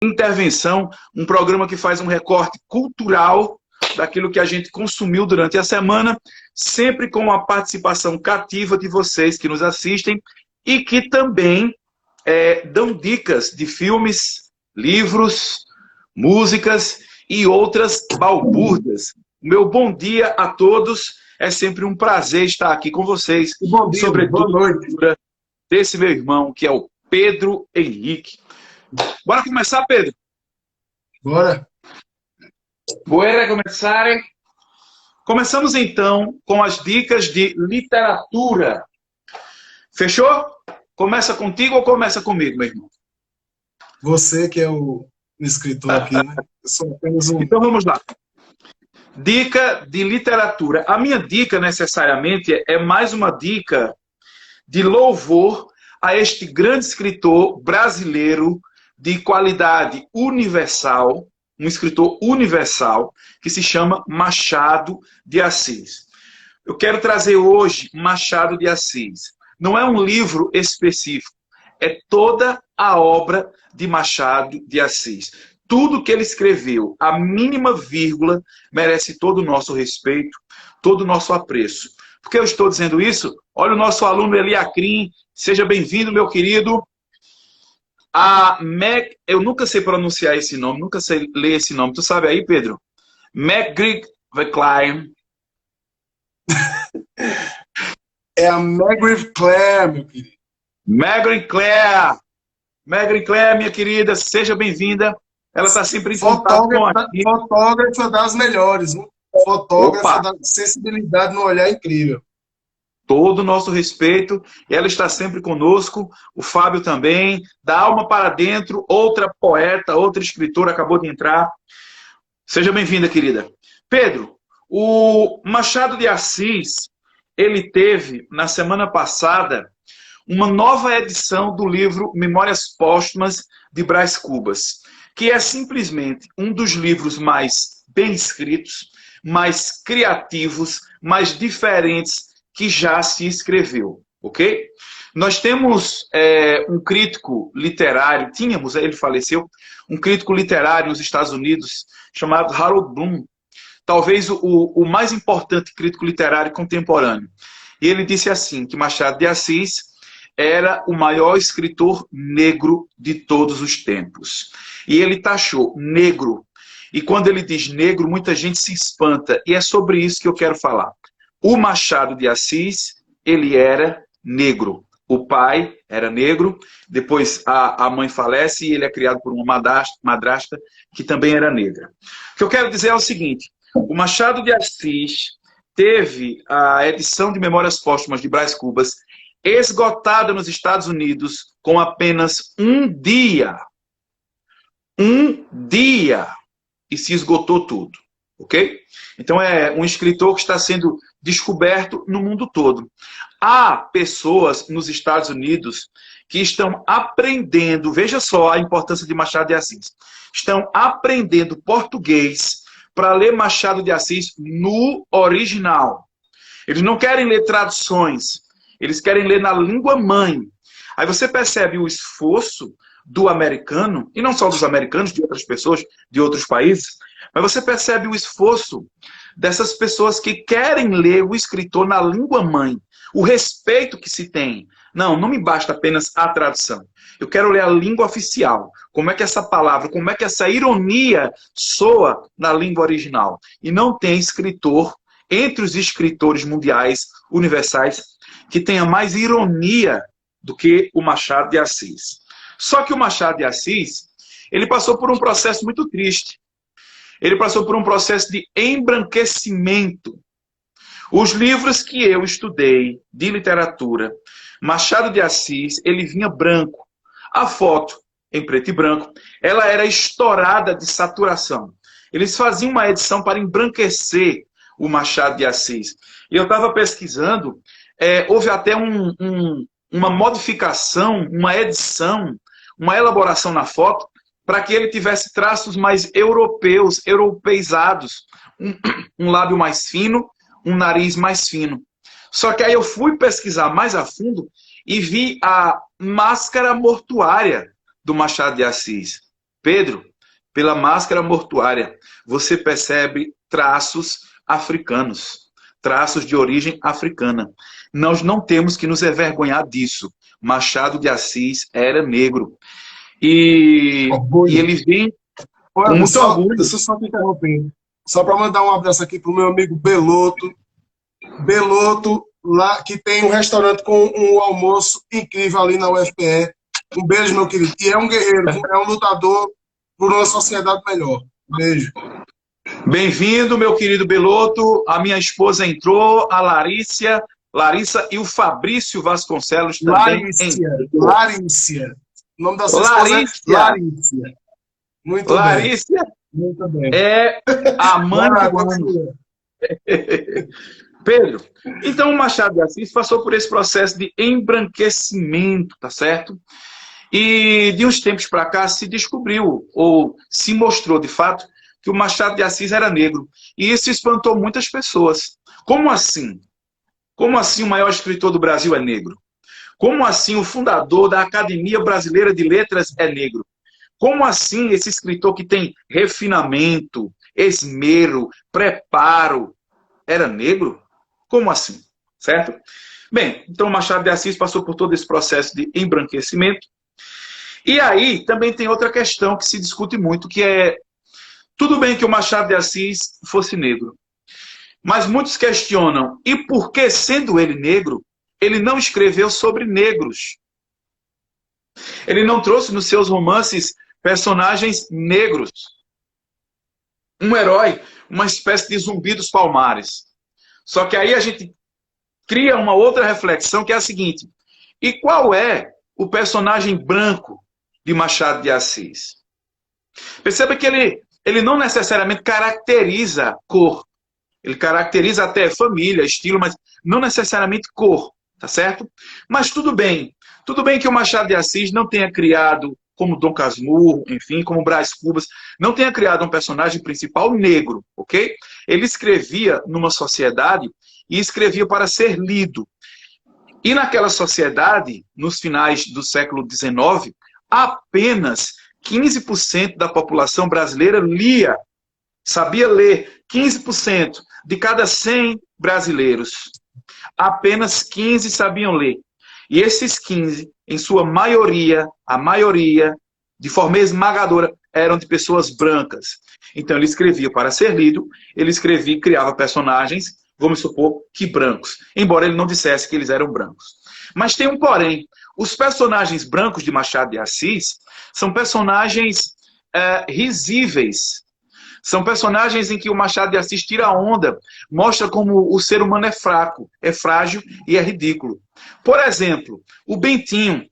Intervenção, um programa que faz um recorte cultural daquilo que a gente consumiu durante a semana, sempre com a participação cativa de vocês que nos assistem e que também dão dicas de filmes, livros, músicas e outras balbúrdias. Meu bom dia a todos, é sempre um prazer estar aqui com vocês, bom dia, sobretudo boa noite. Desse meu irmão, que é o Pedro Henrique. Bora começar, Pedro? Bora. Bora começar. Começamos então com as dicas de literatura. Fechou? Começa contigo ou começa comigo, meu irmão? Você que é o escritor aqui, né? Eu sou apenas um... Então vamos lá. Dica de literatura. A minha dica, necessariamente, é mais uma dica de louvor a este grande escritor brasileiro de qualidade universal, um escritor universal, que se chama Machado de Assis. Eu quero trazer hoje Machado de Assis. Não é um livro específico, é toda a obra de Machado de Assis. Tudo que ele escreveu, a mínima vírgula, merece todo o nosso respeito, todo o nosso apreço. Por que eu estou dizendo isso? Olha o nosso aluno Eliacrim, seja bem-vindo, meu querido. Eu nunca sei pronunciar esse nome, nunca sei ler esse nome. Tu sabe aí, Pedro? McGrigg-Klein. É a Margaret Clare, meu querido. Margaret Clare, minha querida, seja bem-vinda. Ela está sempre em contato com a gente. Fotógrafa das melhores, né? Fotógrafa da sensibilidade no olhar incrível. Todo o nosso respeito. Ela está sempre conosco. O Fábio também. Da Alma para Dentro, outra poeta, outra escritora acabou de entrar. Seja bem-vinda, querida. Pedro, o Machado de Assis, ele teve, na semana passada, uma nova edição do livro Memórias Póstumas de Brás Cubas, que é simplesmente um dos livros mais bem escritos, mais criativos, mais diferentes que já se escreveu, ok? Nós temos um crítico literário, ele faleceu, um crítico literário nos Estados Unidos, chamado Harold Bloom, talvez o mais importante crítico literário contemporâneo. E ele disse assim, que Machado de Assis era o maior escritor negro de todos os tempos. E ele taxou negro. E quando ele diz negro, muita gente se espanta. E é sobre isso que eu quero falar. O Machado de Assis, ele era negro. O pai era negro, depois a mãe falece e ele é criado por uma madrasta que também era negra. O que eu quero dizer é o seguinte, o Machado de Assis teve a edição de Memórias Póstumas de Brás Cubas esgotada nos Estados Unidos com apenas um dia. Um dia. E se esgotou tudo. Ok? Então é um escritor que está sendo descoberto no mundo todo. Há pessoas nos Estados Unidos que estão aprendendo, veja só a importância de Machado de Assis, estão aprendendo português para ler Machado de Assis no original. Eles não querem ler traduções, eles querem ler na língua mãe. Aí você percebe o esforço do americano, e não só dos americanos, de outras pessoas, de outros países, mas você percebe o esforço dessas pessoas que querem ler o escritor na língua mãe. O respeito que se tem. Não me basta apenas a tradução. Eu quero ler a língua oficial. Como é que essa palavra, como é que essa ironia soa na língua original. E não tem escritor, entre os escritores mundiais, universais, que tenha mais ironia do que o Machado de Assis. Só que o Machado de Assis, ele passou por um processo muito triste. Ele passou por um processo de embranquecimento. Os livros que eu estudei de literatura, Machado de Assis, ele vinha branco. A foto, em preto e branco, ela era estourada de saturação. Eles faziam uma edição para embranquecer o Machado de Assis. E eu estava pesquisando, houve até uma modificação, uma edição, uma elaboração na foto, para que ele tivesse traços mais europeus, europeizados, um lábio mais fino, um nariz mais fino. Só que aí eu fui pesquisar mais a fundo e vi a máscara mortuária do Machado de Assis. Pedro, pela máscara mortuária, você percebe traços africanos, traços de origem africana. Nós não temos que nos envergonhar disso. Machado de Assis era negro. E ele vem com muito orgulho. Deixa eu só te interromper. Só para mandar um abraço aqui para o meu amigo Beloto. Beloto, lá, que tem um restaurante com um almoço incrível ali na UFPE. Um beijo, meu querido. E é um guerreiro, é um lutador por uma sociedade melhor. Um beijo. Bem-vindo, meu querido Beloto. A minha esposa entrou, a Larissa e o Fabrício Vasconcelos também. Larícia. O nome da sua esposa é Larícia. Muito Larícia bem. Muito bem. É a mãe do ano. Pedro, então o Machado de Assis passou por esse processo de embranquecimento, tá certo? E de uns tempos para cá se descobriu, ou se mostrou de fato, que o Machado de Assis era negro. E isso espantou muitas pessoas. Como assim? Como assim o maior escritor do Brasil é negro? Como assim o fundador da Academia Brasileira de Letras é negro? Como assim esse escritor que tem refinamento, esmero, preparo, era negro? Como assim? Certo? Bem, então Machado de Assis passou por todo esse processo de embranquecimento. E aí também tem outra questão que se discute muito, que é, tudo bem que o Machado de Assis fosse negro, mas muitos questionam, e por que, sendo ele negro, ele não escreveu sobre negros? Ele não trouxe nos seus romances personagens negros. Um herói, uma espécie de Zumbi dos Palmares. Só que aí a gente cria uma outra reflexão, que é a seguinte: e qual é o personagem branco de Machado de Assis? Perceba que ele não necessariamente caracteriza cor. Ele caracteriza até família, estilo, mas não necessariamente cor, tá certo? Mas tudo bem que o Machado de Assis não tenha criado, como Dom Casmurro, enfim, como Brás Cubas, não tenha criado um personagem principal negro, ok? Ele escrevia numa sociedade e escrevia para ser lido. E naquela sociedade, nos finais do século XIX, apenas 15% da população brasileira lia, sabia ler. 15% de cada 100 brasileiros. Apenas 15 sabiam ler. E esses 15, em sua maioria, a maioria, de forma esmagadora, eram de pessoas brancas. Então ele escrevia para ser lido, ele escrevia e criava personagens, vamos supor, que brancos. Embora ele não dissesse que eles eram brancos. Mas tem um porém. Os personagens brancos de Machado de Assis são personagens risíveis. São personagens em que o Machado de Assis tira a onda, mostra como o ser humano é fraco, é frágil e é ridículo. Por exemplo, o Bentinho,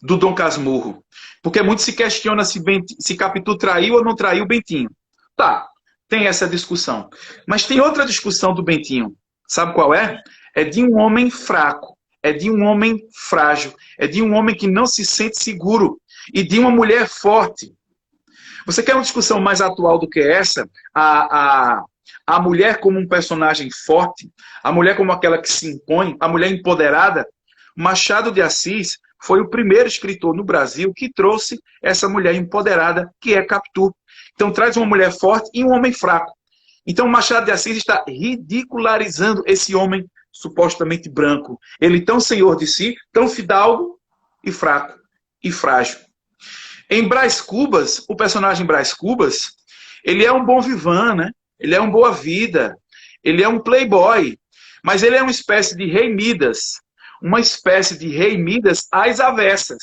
do Dom Casmurro. Porque muito se questiona se Capitu traiu ou não traiu o Bentinho. Tá, tem essa discussão. Mas tem outra discussão do Bentinho. Sabe qual é? É de um homem fraco, é de um homem frágil, é de um homem que não se sente seguro e de uma mulher forte. Você quer uma discussão mais atual do que essa? A mulher como um personagem forte, a mulher como aquela que se impõe, a mulher empoderada. Machado de Assis foi o primeiro escritor no Brasil que trouxe essa mulher empoderada, que é Capitu. Então traz uma mulher forte e um homem fraco. Então Machado de Assis está ridicularizando esse homem supostamente branco. Ele tão senhor de si, tão fidalgo e fraco e frágil. Em Brás Cubas, o personagem Brás Cubas, ele é um bom vivan, né? Ele é um boa vida, ele é um playboy, mas ele é uma espécie de rei Midas, uma espécie de rei Midas às avessas,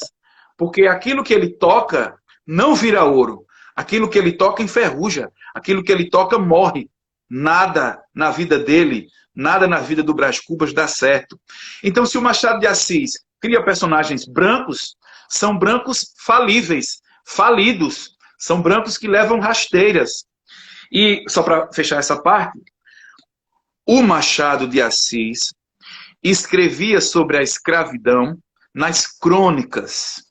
porque aquilo que ele toca não vira ouro, aquilo que ele toca enferruja, aquilo que ele toca morre. Nada na vida dele, nada na vida do Brás Cubas dá certo. Então, se o Machado de Assis cria personagens brancos, são brancos falíveis, falidos, são brancos que levam rasteiras. E, só para fechar essa parte, o Machado de Assis escrevia sobre a escravidão nas crônicas.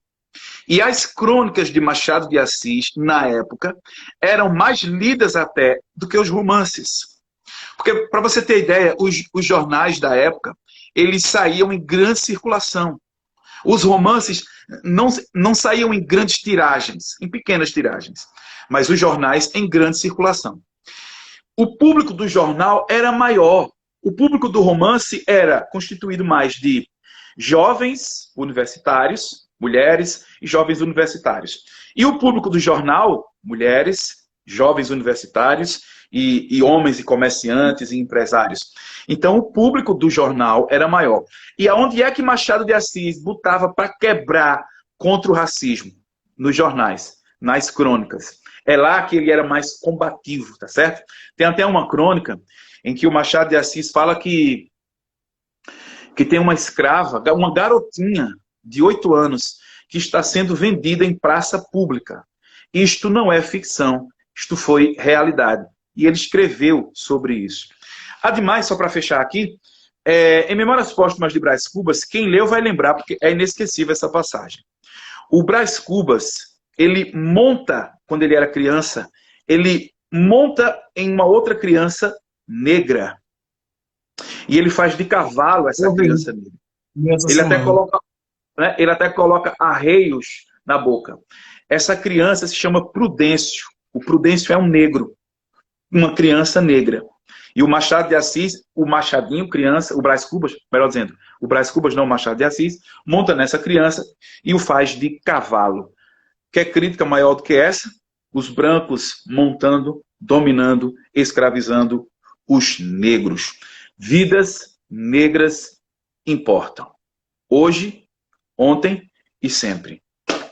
E as crônicas de Machado de Assis, na época, eram mais lidas até do que os romances. Porque, para você ter ideia, os jornais da época, eles saíam em grande circulação. Os romances não saíam em grandes tiragens, em pequenas tiragens, mas os jornais em grande circulação. O público do jornal era maior. O público do romance era constituído mais de jovens universitários, mulheres e jovens universitários. E o público do jornal, mulheres, jovens universitários e homens e comerciantes e empresários. Então o público do jornal era maior. E aonde é que Machado de Assis botava para quebrar contra o racismo? Nos jornais, nas crônicas. É lá que ele era mais combativo, tá certo? Tem até uma crônica em que o Machado de Assis fala que tem uma escrava, uma garotinha de 8 anos, que está sendo vendida em praça pública. Isto não é ficção, isto foi realidade. E ele escreveu sobre isso. Ademais, só para fechar aqui, em Memórias Póstumas de Brás Cubas, quem leu vai lembrar, porque é inesquecível essa passagem. O Brás Cubas, ele monta, quando ele era criança, ele monta em uma outra criança negra. E ele faz de cavalo essa criança negra. Ele até coloca arreios na boca. Essa criança se chama Prudêncio. O Prudêncio é um negro. Uma criança negra. E o Machado de Assis, o Machadinho criança, o Brás Cubas, melhor dizendo, o Brás Cubas não o Machado de Assis, monta nessa criança e o faz de cavalo. Quer crítica maior do que essa? Os brancos montando, dominando, escravizando os negros. Vidas negras importam. Hoje, ontem e sempre.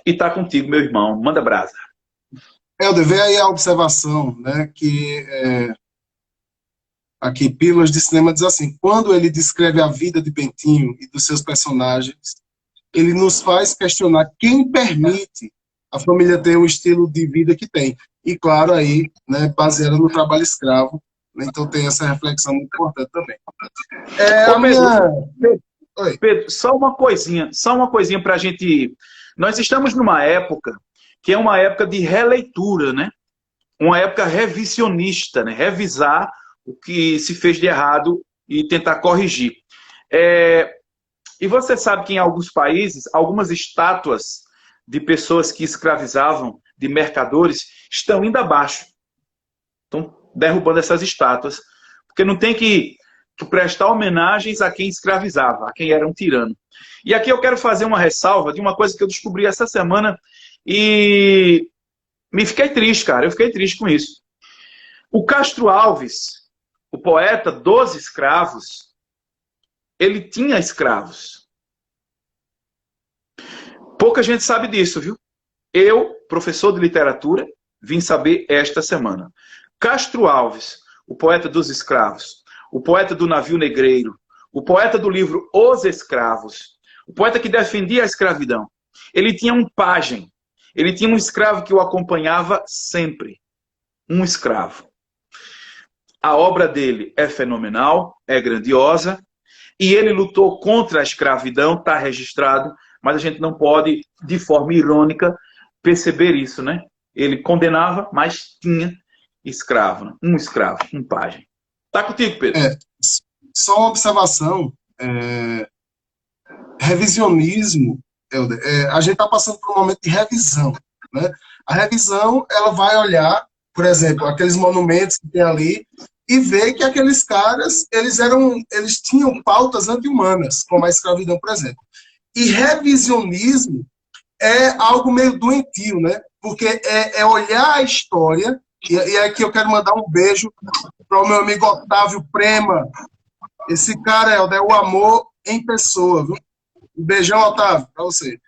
E tá contigo, meu irmão. Manda brasa. Helder, vê aí a observação, né, que aqui, Pílulas de Cinema diz assim, quando ele descreve a vida de Bentinho e dos seus personagens, ele nos faz questionar quem permite a família ter o estilo de vida que tem. E, claro, aí, né, baseado no trabalho escravo, né, então tem essa reflexão muito importante também. Pedro, só uma coisinha para a gente... Nós estamos numa época que é uma época de releitura, né? Uma época revisionista, né? Revisar o que se fez de errado e tentar corrigir. E você sabe que em alguns países, algumas estátuas de pessoas que escravizavam, de mercadores, estão indo abaixo. Estão derrubando essas estátuas. Porque não tem que prestar homenagens a quem escravizava, a quem era um tirano. E aqui eu quero fazer uma ressalva de uma coisa que eu descobri essa semana e me fiquei triste, cara. Eu fiquei triste com isso. O Castro Alves, o poeta dos escravos, ele tinha escravos. Pouca gente sabe disso, viu? Eu, professor de literatura, vim saber esta semana. Castro Alves, o poeta dos escravos, o poeta do navio negreiro, o poeta do livro Os Escravos, o poeta que defendia a escravidão. Ele tinha um pajem, ele tinha um escravo que o acompanhava sempre. Um escravo. A obra dele é fenomenal, é grandiosa, e ele lutou contra a escravidão, está registrado, mas a gente não pode, de forma irônica, perceber isso, né? Ele condenava, mas tinha escravo, né? Um escravo, um pajem. Tá contigo, Pedro. Só uma observação. Revisionismo, Helder, a gente está passando por um momento de revisão, né? A revisão, ela vai olhar, por exemplo, aqueles monumentos que tem ali e ver que aqueles caras, eles tinham pautas anti-humanas, como a escravidão, por exemplo. E revisionismo é algo meio doentio, né? Porque é olhar a história, e aqui eu quero mandar um beijo para o meu amigo Otávio Prema. Esse cara, Helder, é o amor em pessoa, viu? Um beijão, Otávio, para você.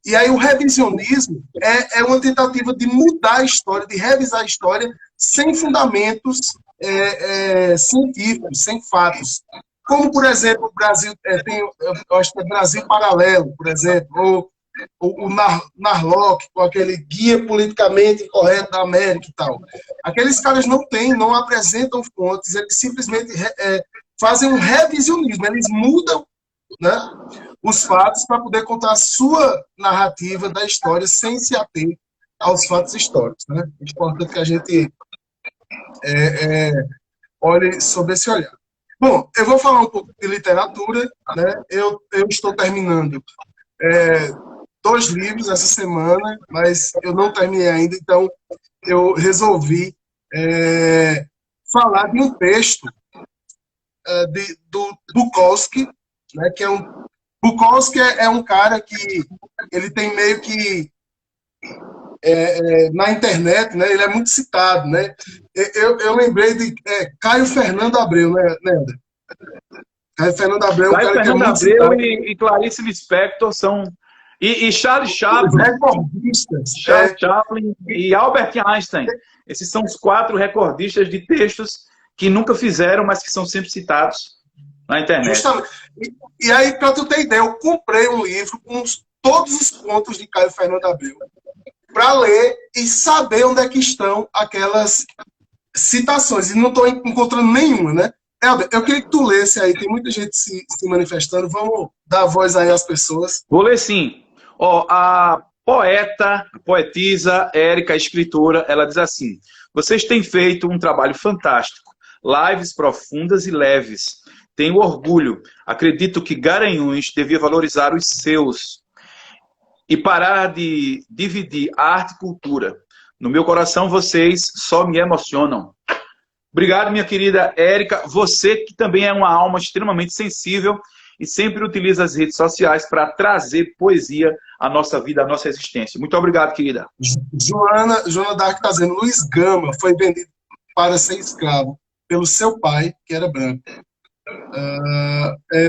E aí o revisionismo é uma tentativa de mudar a história, de revisar a história sem fundamentos científicos, sem fatos. Como, por exemplo, o Brasil eu acho que é Brasil Paralelo, por exemplo, ou o Narlock, com aquele guia politicamente incorreto da América e tal. Aqueles caras não apresentam fontes, eles simplesmente fazem um revisionismo, eles mudam, né, os fatos para poder contar a sua narrativa da história sem se ater aos fatos históricos. Né? É importante que a gente olhe sobre esse olhar. Bom, eu vou falar um pouco de literatura. Né? Eu estou terminando 2 livros essa semana, mas eu não terminei ainda, então eu resolvi falar de um texto do Bukowski, né, que é um Bukowski é um cara que ele tem meio que na internet, né, ele é muito citado, né? Eu lembrei de Caio Fernando Abreu, né, André? Caio Fernando Abreu é um Caio cara que é Fernando muito Abreu citado. e Clarice Lispector são... E Charles Os Chaplin, recordistas. Charles Chaplin e Albert Einstein. Esses são os 4 recordistas de textos que nunca fizeram, mas que são sempre citados na internet. Justamente. E aí, para tu ter ideia, eu comprei um livro com todos os contos de Caio Fernando Abreu para ler e saber onde é que estão aquelas citações. E não estou encontrando nenhuma, né? Helder, eu queria que tu lesse aí, tem muita gente se manifestando, vamos dar voz aí às pessoas. Vou ler sim. Ó, a poetisa Érica, escritora, ela diz assim: vocês têm feito um trabalho fantástico, lives profundas e leves. Tenho orgulho. Acredito que Garanhuns devia valorizar os seus e parar de dividir arte e cultura. No meu coração, vocês só me emocionam. Obrigado, minha querida Érica. Você que também é uma alma extremamente sensível e sempre utiliza as redes sociais para trazer poesia à nossa vida, à nossa existência. Muito obrigado, querida. Joana Dark está dizendo: Luiz Gama foi vendido para ser escravo pelo seu pai, que era branco.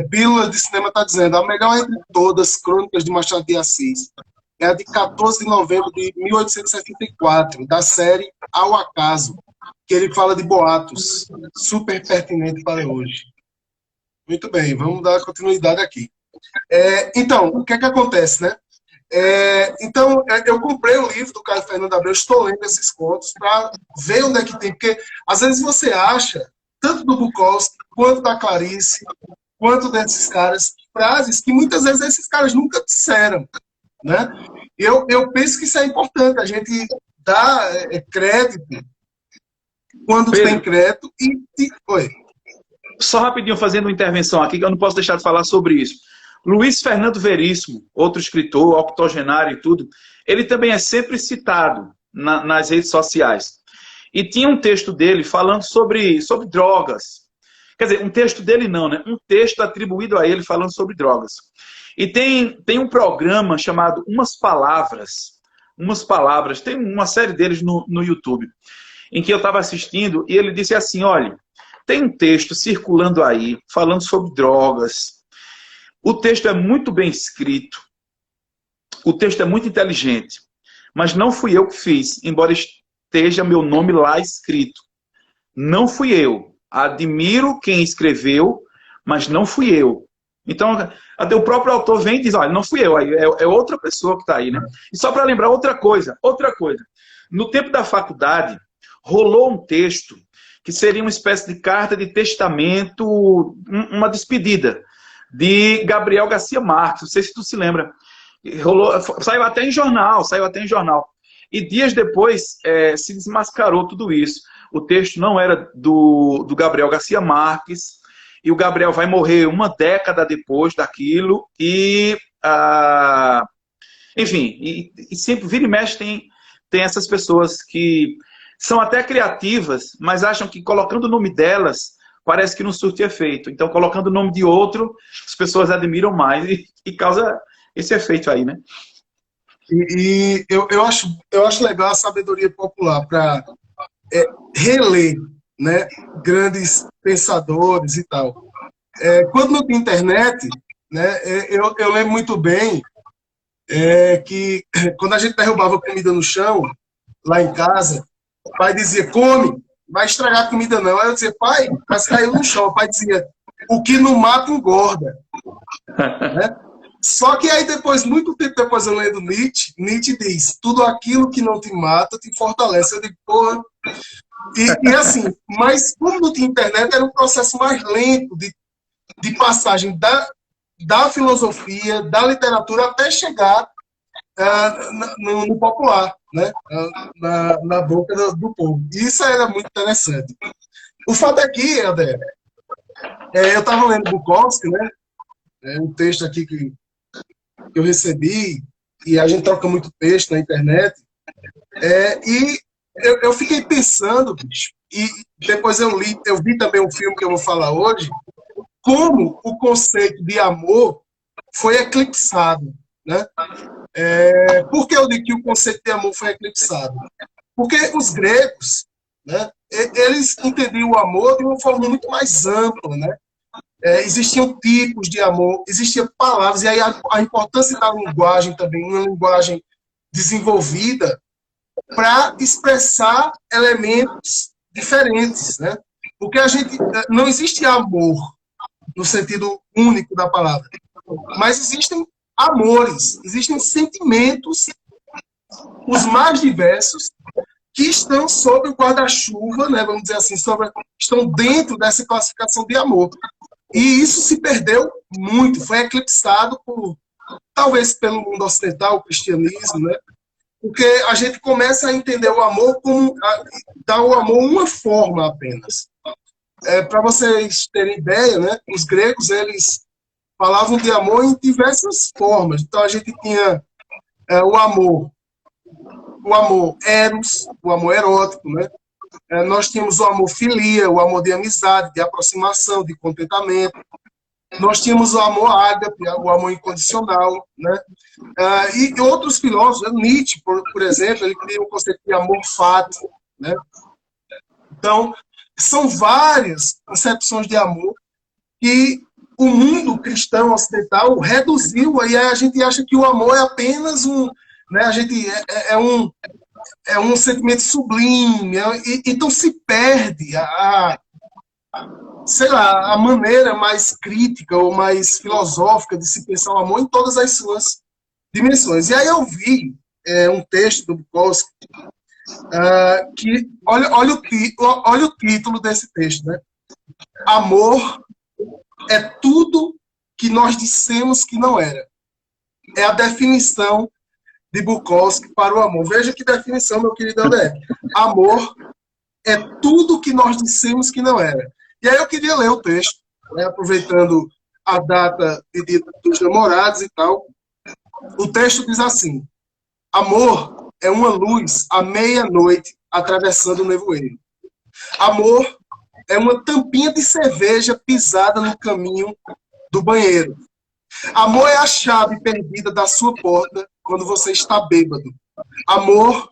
Pílula de Cinema está dizendo: a melhor entre todas, Crônicas de Machado de Assis, é a de 14 de novembro de 1874, da série Ao Acaso, que ele fala de boatos, super pertinente para hoje. Muito bem, vamos dar continuidade aqui. Então, o que é que acontece, né? Então, eu comprei o livro do Caio Fernando Abreu, estou lendo esses contos para ver onde é que tem, porque às vezes você acha, tanto do Bukowski, quanto da Clarice, quanto desses caras, frases que muitas vezes esses caras nunca disseram, né? Eu penso que isso é importante, a gente dá crédito quando Pedro, tem crédito e... Oi. Só rapidinho, fazendo uma intervenção aqui, que eu não posso deixar de falar sobre isso. Luiz Fernando Veríssimo, outro escritor, octogenário e tudo, ele também é sempre citado nas redes sociais. E tinha um texto dele falando sobre drogas. Quer dizer, um texto dele não, né? Um texto atribuído a ele falando sobre drogas. E tem um programa chamado Umas Palavras, tem uma série deles no YouTube, em que eu estava assistindo e ele disse assim: olha, tem um texto circulando aí, falando sobre drogas. O texto é muito bem escrito, o texto é muito inteligente, mas não fui eu que fiz, embora esteja meu nome lá escrito. Não fui eu. Admiro quem escreveu, mas não fui eu. Então, até o próprio autor vem e diz: olha, não fui eu, é outra pessoa que está aí, né? E só para lembrar outra coisa. No tempo da faculdade, rolou um texto que seria uma espécie de carta de testamento, uma despedida, de Gabriel Garcia Marques. Não sei se tu se lembra. Saiu até em jornal. E dias depois se desmascarou tudo isso. O texto não era do Gabriel Garcia Marques, e o Gabriel vai morrer uma década depois daquilo, e enfim, e sempre vira e mexe tem essas pessoas que são até criativas, mas acham que colocando o nome delas parece que não surte efeito. Então, colocando o nome de outro, as pessoas admiram mais e causa esse efeito aí, né? E eu acho legal a sabedoria popular para reler, né, grandes pensadores e tal. Quando não tem internet, né, eu lembro muito bem que quando a gente derrubava comida no chão, lá em casa, o pai dizia: come, vai estragar a comida não. Aí eu dizia: pai, mas caiu no chão. O pai dizia: o que não mata engorda. Né? Só que aí depois, muito tempo depois, eu lendo Nietzsche diz: tudo aquilo que não te mata te fortalece. Eu digo: porra. E assim, mas como não tinha internet, era um processo mais lento de passagem da filosofia, da literatura, até chegar no popular, né? Na boca do povo. Isso era muito interessante. O fato é que, André, eu estava lendo Bukowski, né? Um texto aqui que que eu recebi, e a gente troca muito texto na internet, e eu fiquei pensando, bicho, e depois eu vi também um filme que eu vou falar hoje, como o conceito de amor foi eclipsado, né? Por que eu digo que o conceito de amor foi eclipsado? Porque os gregos, né, eles entendiam o amor de uma forma muito mais ampla, né? Existiam tipos de amor, existiam palavras, e aí a importância da linguagem também, uma linguagem desenvolvida para expressar elementos diferentes, né? Porque não existe amor no sentido único da palavra, mas existem amores, existem sentimentos, os mais diversos, que estão sob o guarda-chuva, né, vamos dizer assim, estão dentro dessa classificação de amor. E isso se perdeu muito, foi eclipsado talvez pelo mundo ocidental, o cristianismo, né? Porque a gente começa a entender o amor dar ao amor uma forma apenas. Para vocês terem ideia, né, os gregos, eles falavam de amor em diversas formas. Então a gente tinha o amor eros, o amor erótico, né? Nós tínhamos o amor filia, o amor de amizade, de aproximação, de contentamento. Nós tínhamos o amor ágape, o amor incondicional, né? E outros filósofos, Nietzsche, por exemplo, ele cria o conceito de amor fati, né? Então, são várias concepções de amor que o mundo cristão ocidental reduziu, aí a gente acha que o amor é apenas né, a gente é um sentimento sublime, então se perde sei lá, a maneira mais crítica ou mais filosófica de se pensar o amor em todas as suas dimensões. E aí eu vi um texto do Bukowski que, olha o título desse texto, né? Amor é tudo que nós dissemos que não era. É a definição de Bukowski para o amor. Veja que definição, meu querido André. Amor é tudo que nós dissemos que não era. E aí eu queria ler o texto, né, aproveitando a data de Dia dos Namorados e tal. O texto diz assim: amor é uma luz à meia-noite atravessando o nevoeiro. Amor é uma tampinha de cerveja pisada no caminho do banheiro. Amor é a chave perdida da sua porta quando você está bêbado. Amor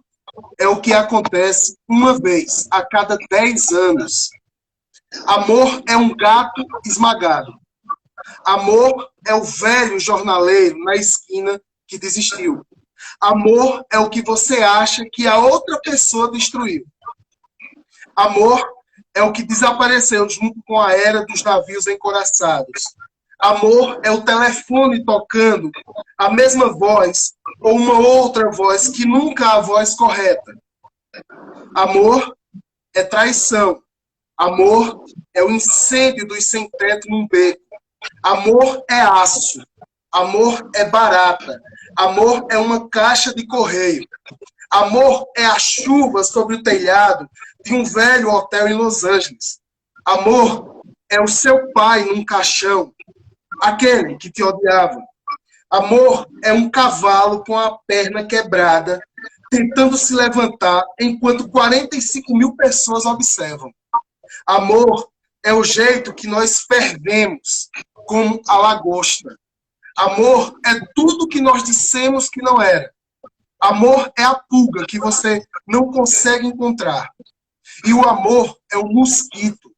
é o que acontece uma vez a cada 10 anos. Amor é um gato esmagado. Amor é o velho jornaleiro na esquina que desistiu. Amor é o que você acha que a outra pessoa destruiu. Amor é o que desapareceu junto com a era dos navios encoraçados. Amor é o telefone tocando a mesma voz ou uma outra voz que nunca é a voz correta. Amor é traição. Amor é o incêndio dos sem-teto num beco. Amor é aço. Amor é barata. Amor é uma caixa de correio. Amor é a chuva sobre o telhado de um velho hotel em Los Angeles. Amor é o seu pai num caixão, aquele que te odiava. Amor é um cavalo com a perna quebrada, tentando se levantar enquanto 45 mil pessoas observam. Amor é o jeito que nós fervemos como a lagosta. Amor é tudo que nós dissemos que não era. Amor é a pulga que você não consegue encontrar. E o amor é o mosquito.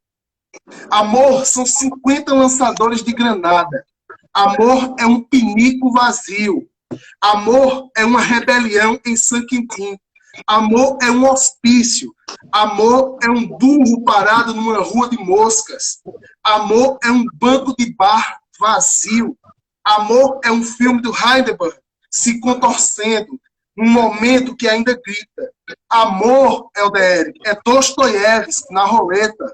Amor são 50 lançadores de granada. Amor é um pinico vazio. Amor é uma rebelião em San Quintín. Amor é um hospício. Amor é um burro parado numa rua de moscas. Amor é um banco de bar vazio. Amor é um filme do Heidelberg se contorcendo num momento que ainda grita. Amor, Elder, é Dostoiévski na roleta.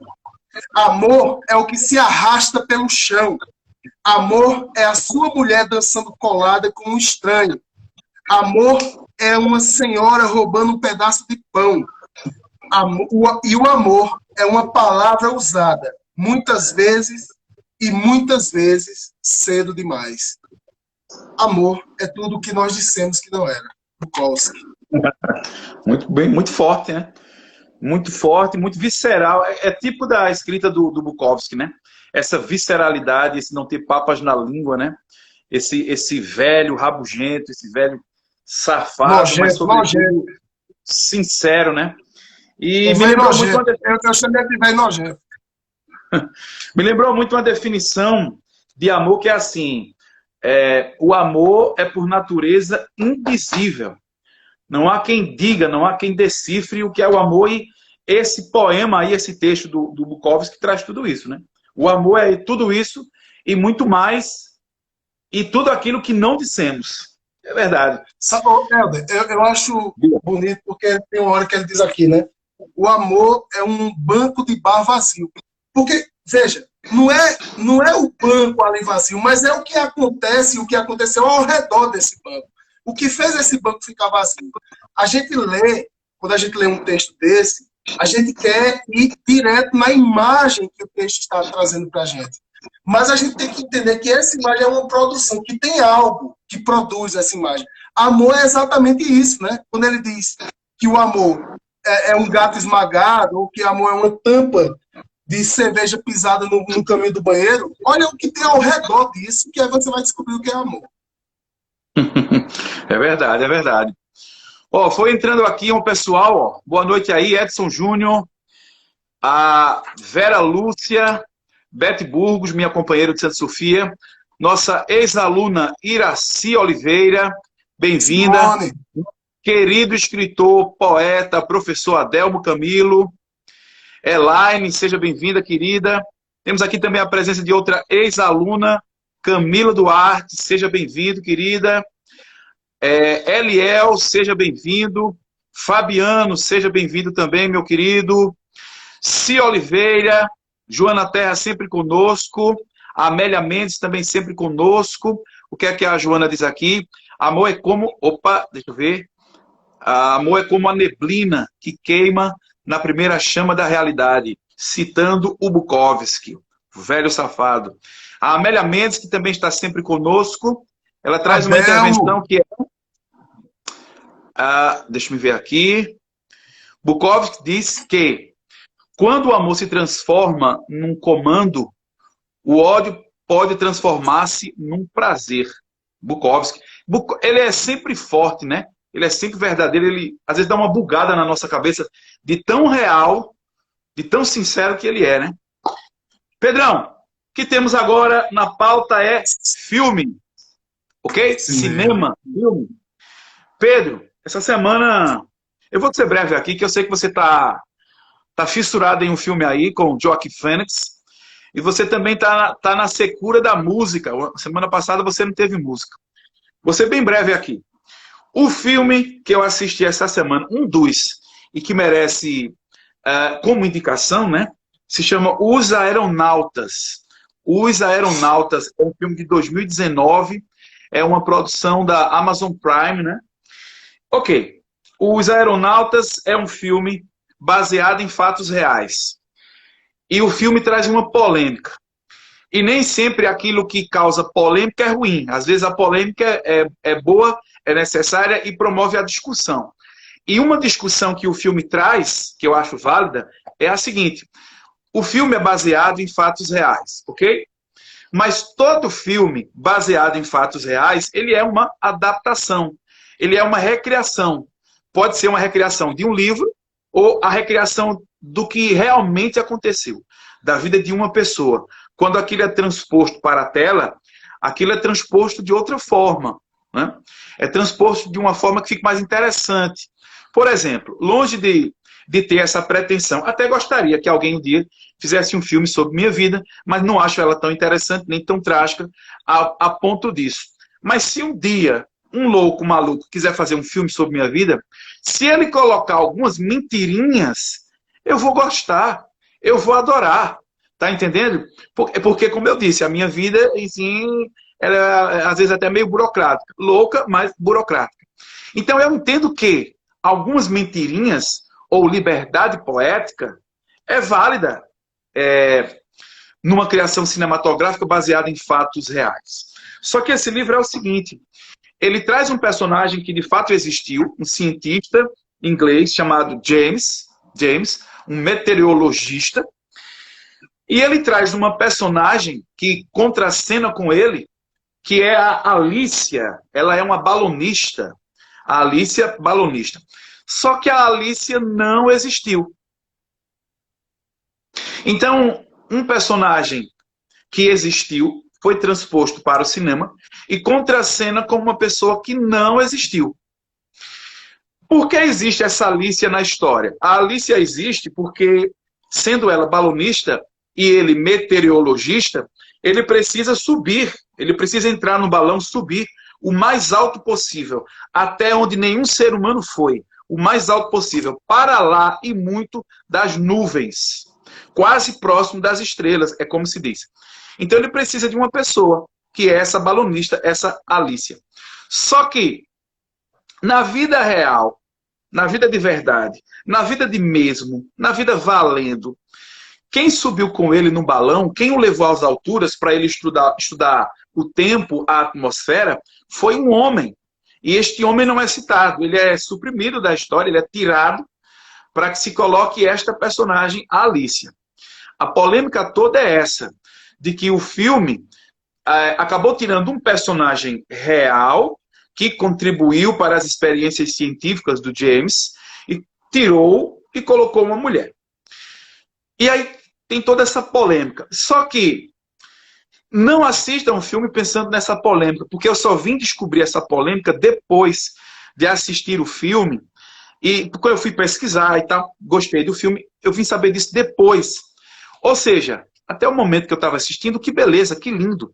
Amor é o que se arrasta pelo chão. Amor é a sua mulher dançando colada com um estranho. Amor é uma senhora roubando um pedaço de pão. E o amor é uma palavra usada, muitas vezes cedo demais. Amor é tudo o que nós dissemos que não era. Bukowski. Muito bem, muito forte, né? Muito forte, muito visceral. É tipo da escrita do Bukowski, né? Essa visceralidade, esse não ter papas na língua, né? Esse velho rabugento, esse velho safado, mas Nojento, sobretudo nojento. sincero, né? E O me velho lembrou muito nojento. Eu chamei de velho nojento. me lembrou muito uma definição de amor que é assim: o amor é por natureza invisível. Não há quem diga, não há quem decifre o que é o amor. E esse poema aí, esse texto do Bukowski traz tudo isso, né? O amor é tudo isso e muito mais, e tudo aquilo que não dissemos. É verdade. Sabe, Helder, eu acho bonito porque tem uma hora que ele diz aqui, né? O amor é um banco de bar vazio. Porque, veja, não é o banco ali vazio, mas é o que acontece, o que aconteceu ao redor desse banco. O que fez esse banco ficar vazio? A gente lê, quando a gente lê um texto desse, a gente quer ir direto na imagem que o texto está trazendo para a gente. Mas a gente tem que entender que essa imagem é uma produção, que tem algo que produz essa imagem. Amor é exatamente isso, né? Quando ele diz que o amor é um gato esmagado, ou que amor é uma tampa de cerveja pisada no caminho do banheiro, olha o que tem ao redor disso, que aí você vai descobrir o que é amor. É verdade, é verdade. Ó, foi entrando aqui um pessoal, ó. Boa noite aí, Edson Júnior, a Vera Lúcia, Bete Burgos, minha companheira de Santa Sofia, nossa ex-aluna Iraci Oliveira, bem-vinda. Simone. Querido escritor, poeta, professor Adelmo Camilo, Elaine, seja bem-vinda, querida. Temos aqui também a presença de outra ex-aluna, Camila Duarte, seja bem-vindo, querida. Eliel, seja bem-vindo. Fabiano, seja bem-vindo também, meu querido. Cia Oliveira, Joana Terra sempre conosco. Amélia Mendes também sempre conosco. O que é que a Joana diz aqui? Amor é como... Opa, deixa eu ver. Amor é como a neblina que queima na primeira chama da realidade. Citando o Bukowski, o velho safado. A Amélia Mendes, que também está sempre conosco. Ela traz uma intervenção que é... deixa eu ver aqui. Bukowski diz que quando o amor se transforma num comando, o ódio pode transformar-se num prazer. Bukowski. Ele é sempre forte, né? Ele é sempre verdadeiro. Ele às vezes dá uma bugada na nossa cabeça de tão real, de tão sincero que ele é, né? Pedrão, o que temos agora na pauta é filme. Ok? Cinema, filme. Pedro, essa semana, eu vou ser breve aqui, que eu sei que você tá fissurado em um filme aí com o Joaquin Phoenix, e você também tá na secura da música. Semana passada você não teve música. Vou ser bem breve aqui. O filme que eu assisti essa semana, um dos, e que merece como indicação, né? Se chama Os Aeronautas. Os Aeronautas é um filme de 2019, é uma produção da Amazon Prime, né? Ok, Os Aeronautas é um filme baseado em fatos reais. E o filme traz uma polêmica. E nem sempre aquilo que causa polêmica é ruim. Às vezes a polêmica é boa, é necessária e promove a discussão. E uma discussão que o filme traz, que eu acho válida, é a seguinte. O filme é baseado em fatos reais, ok? Mas todo filme baseado em fatos reais, ele é uma adaptação. Ele é uma recriação. Pode ser uma recriação de um livro ou a recriação do que realmente aconteceu, da vida de uma pessoa. Quando aquilo é transposto para a tela, aquilo é transposto de outra forma, né? É transposto de uma forma que fica mais interessante. Por exemplo, longe de ter essa pretensão, até gostaria que alguém um dia fizesse um filme sobre minha vida, mas não acho ela tão interessante, nem tão trágica, a ponto disso. Mas se um dia um louco maluco quiser fazer um filme sobre minha vida, se ele colocar algumas mentirinhas, eu vou gostar, eu vou adorar. Tá entendendo? Porque, como eu disse, a minha vida, assim, ela é, às vezes, até meio burocrática. Louca, mas burocrática. Então, eu entendo que algumas mentirinhas ou liberdade poética é válida. numa criação cinematográfica baseada em fatos reais. Só que esse livro é o seguinte, ele traz um personagem que de fato existiu, um cientista inglês chamado James, um meteorologista, e ele traz uma personagem que contracena com ele, que é a Alicia. Ela é uma balonista. A Alicia, balonista. Só que a Alicia não existiu. Então, um personagem que existiu foi transposto para o cinema e contracena como uma pessoa que não existiu. Por que existe essa Alicia na história? A Alicia existe porque, sendo ela balonista e ele meteorologista, ele precisa subir, ele precisa entrar no balão, subir o mais alto possível, até onde nenhum ser humano foi, o mais alto possível, para lá e muito das nuvens, quase próximo das estrelas, é como se diz. Então ele precisa de uma pessoa, que é essa balonista, essa Alicia. Só que, na vida real, na vida de verdade, na vida de mesmo, na vida valendo, quem subiu com ele no balão, quem o levou às alturas para ele estudar o tempo, a atmosfera, foi um homem. E este homem não é citado, ele é suprimido da história, ele é tirado para que se coloque esta personagem, a Alicia. A polêmica toda é essa, de que o filme acabou tirando um personagem real, que contribuiu para as experiências científicas do James, e tirou e colocou uma mulher. E aí tem toda essa polêmica. Só que não assistam o filme pensando nessa polêmica, porque eu só vim descobrir essa polêmica depois de assistir o filme, e quando eu fui pesquisar e tal, gostei do filme, eu vim saber disso depois. Ou seja, até o momento que eu estava assistindo, que beleza, que lindo.